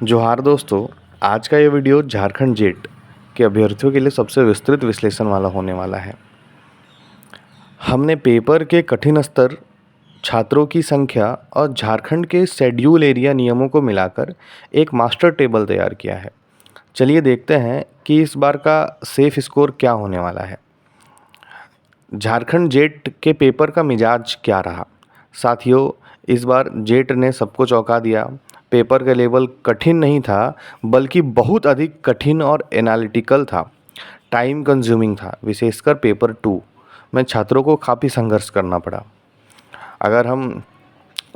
जोहार दोस्तों। आज का ये वीडियो झारखंड जेट के अभ्यर्थियों के लिए सबसे विस्तृत विश्लेषण वाला होने वाला है। हमने पेपर के कठिन स्तर, छात्रों की संख्या और झारखंड के शेड्यूल एरिया नियमों को मिलाकर एक मास्टर टेबल तैयार किया है। चलिए देखते हैं कि इस बार का सेफ स्कोर क्या होने वाला है। झारखंड जेट के पेपर का मिजाज क्या रहा? साथियों, इस बार जेट ने सबको चौंका दिया। पेपर का लेवल कठिन नहीं था, बल्कि बहुत अधिक कठिन और एनालिटिकल था। टाइम कंज्यूमिंग था, विशेषकर पेपर 2 में छात्रों को काफ़ी संघर्ष करना पड़ा। अगर हम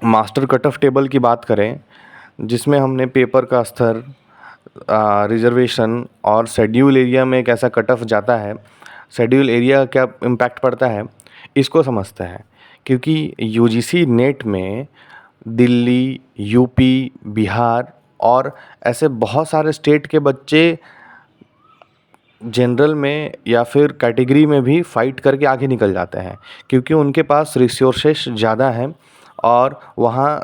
मास्टर कट ऑफ टेबल की बात करें, जिसमें हमने पेपर का स्तर, रिजर्वेशन और शेड्यूल एरिया में कैसा कट ऑफ जाता है, शेड्यूल एरिया क्या इम्पैक्ट पड़ता है, इसको समझते हैं। क्योंकि यूजीसी नेट में दिल्ली, यूपी, बिहार और ऐसे बहुत सारे स्टेट के बच्चे जनरल में या फिर कैटेगरी में भी फाइट करके आगे निकल जाते हैं, क्योंकि उनके पास रिसोर्सेस ज़्यादा हैं और वहाँ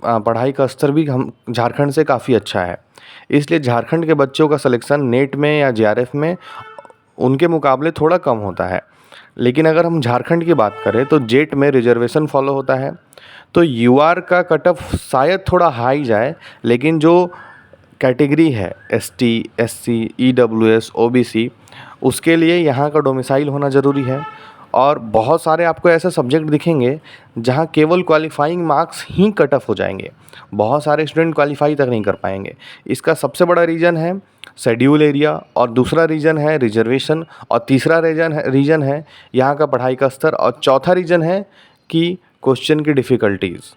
पढ़ाई का स्तर भी हम झारखंड से काफ़ी अच्छा है। इसलिए झारखंड के बच्चों का सिलेक्शन नेट में या जेआरएफ में उनके मुकाबले थोड़ा कम होता है। लेकिन अगर हम झारखंड की बात करें तो जेट में रिजर्वेशन फॉलो होता है, तो यूआर का कट ऑफ शायद थोड़ा हाई जाए, लेकिन जो कैटेगरी है एसटी, एससी, ईडब्ल्यूएस, ओबीसी, उसके लिए यहाँ का डोमिसाइल होना ज़रूरी है। और बहुत सारे आपको ऐसे सब्जेक्ट दिखेंगे जहाँ केवल क्वालिफाइंग मार्क्स ही कट ऑफ हो जाएंगे, बहुत सारे स्टूडेंट क्वालिफाई तक नहीं कर पाएंगे। इसका सबसे बड़ा रीज़न है शेड्यूल एरिया, और दूसरा रीज़न है रिजर्वेशन, और तीसरा रीज़न है यहाँ का पढ़ाई का स्तर, और चौथा रीज़न है कि क्वेश्चन की डिफ़िकल्टीज़।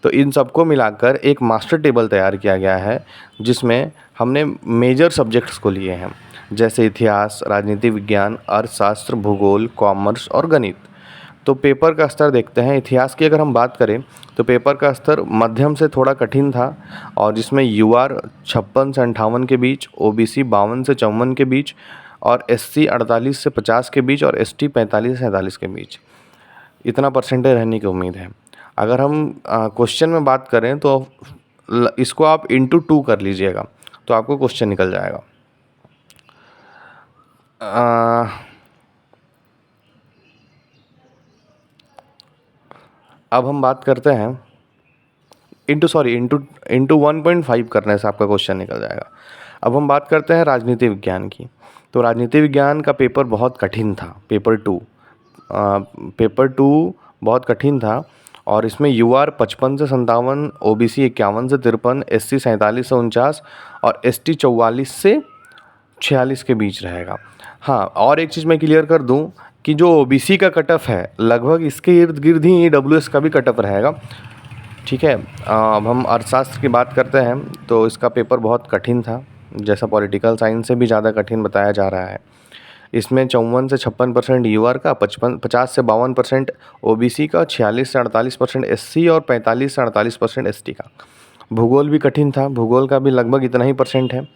तो इन सबको मिलाकर एक मास्टर टेबल तैयार किया गया है, जिसमें हमने मेजर सब्जेक्ट्स को लिए हैं, जैसे इतिहास, राजनीति विज्ञान, अर्थशास्त्र, भूगोल, कॉमर्स और गणित। तो पेपर का स्तर देखते हैं। इतिहास की अगर हम बात करें तो पेपर का स्तर मध्यम से थोड़ा कठिन था, और जिसमें यूआर 56 से 58 के बीच, ओबीसी 52 से 54 के बीच, और एससी 48 से 50 के बीच, और एसटी 45 से 47 के बीच इतना परसेंटेज रहने की उम्मीद है। अगर हम क्वेश्चन में बात करें तो इसको आप इंटू 2 कर लीजिएगा, तो आपको क्वेश्चन निकल जाएगा। अब हम बात करते हैं इंटू 1.5 करने से आपका क्वेश्चन निकल जाएगा। अब हम बात करते हैं राजनीति विज्ञान की। तो राजनीति विज्ञान का पेपर बहुत कठिन था, पेपर 2 बहुत कठिन था, और इसमें यूआर 55 से 57, ओबीसी 51 से 53, एससी 47 से 49 और एसटी 44 से 46 के बीच रहेगा। हाँ, और एक चीज़ मैं क्लियर कर दूं कि जो ओबीसी का कट ऑफ है, लगभग इसके इर्द गिर्द ही ईडब्ल्यूएस का भी कट ऑफ रहेगा। ठीक है। अब हम अर्थशास्त्र की बात करते हैं तो इसका पेपर बहुत कठिन था, जैसा पॉलिटिकल साइंस से भी ज़्यादा कठिन बताया जा रहा है। इसमें 54 से 56% यूआर का, 50 से 52% ओबीसी का, 46 से 48% एससी और 45 से 48% एसटी का। भूगोल भी कठिन था, भूगोल का भी लगभग इतना ही परसेंट है।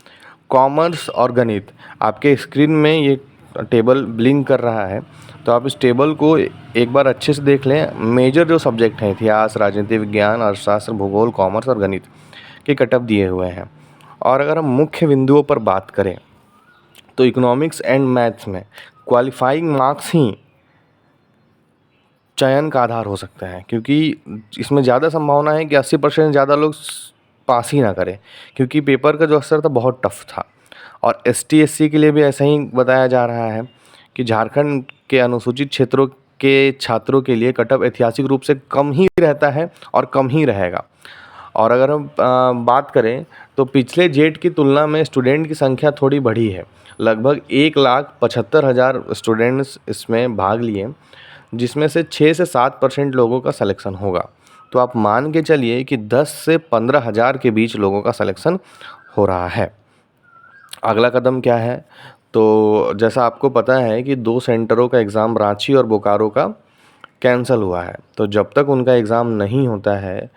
कॉमर्स और गणित, आपके स्क्रीन में ये टेबल ब्लिंक कर रहा है, तो आप इस टेबल को एक बार अच्छे से देख लें। मेजर जो सब्जेक्ट हैं, इतिहास, राजनीति विज्ञान, अर्थशास्त्र, भूगोल, कॉमर्स और गणित के कट ऑफ दिए हुए हैं। और अगर हम मुख्य बिंदुओं पर बात करें तो इकोनॉमिक्स एंड मैथ्स में क्वालिफाइंग मार्क्स ही चयन का आधार हो सकता है, क्योंकि इसमें ज़्यादा संभावना है कि 80% ज़्यादा लोग पास ही ना करें, क्योंकि पेपर का जो स्तर था बहुत टफ था। और एसटी एससी के लिए भी ऐसा ही बताया जा रहा है कि झारखंड के अनुसूचित क्षेत्रों के छात्रों के लिए कट ऑफ ऐतिहासिक रूप से कम ही रहता है और कम ही रहेगा। और अगर हम बात करें तो पिछले जेट की तुलना में स्टूडेंट की संख्या थोड़ी बढ़ी है। लगभग 1,75,000 स्टूडेंट्स इसमें भाग लिए, जिसमें से 6 से 7% लोगों का सिलेक्शन होगा। तो आप मान के चलिए कि 10 से 15,000 के बीच लोगों का सिलेक्शन हो रहा है। अगला कदम क्या है? तो जैसा आपको पता है कि 2 सेंटरों का एग्ज़ाम, रांची और बोकारो का, कैंसिल हुआ है। तो जब तक उनका एग्ज़ाम नहीं होता है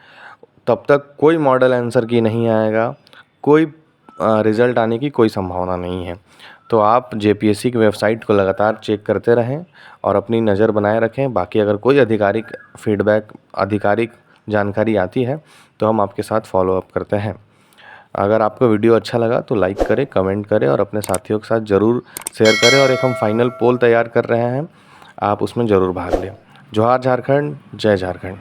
तब तक कोई मॉडल आंसर की नहीं आएगा, कोई रिज़ल्ट आने की कोई संभावना नहीं है। तो आप जेपीएससी की वेबसाइट को लगातार चेक करते रहें और अपनी नज़र बनाए रखें। बाकी अगर कोई आधिकारिक फीडबैक, आधिकारिक जानकारी आती है तो हम आपके साथ फॉलो अप करते हैं। अगर आपको वीडियो अच्छा लगा तो लाइक करें, कमेंट करें और अपने साथियों के साथ ज़रूर शेयर करें। और एक हम फाइनल पोल तैयार कर रहे हैं, आप उसमें ज़रूर भाग लें। जोहार झारखंड, जय झारखंड।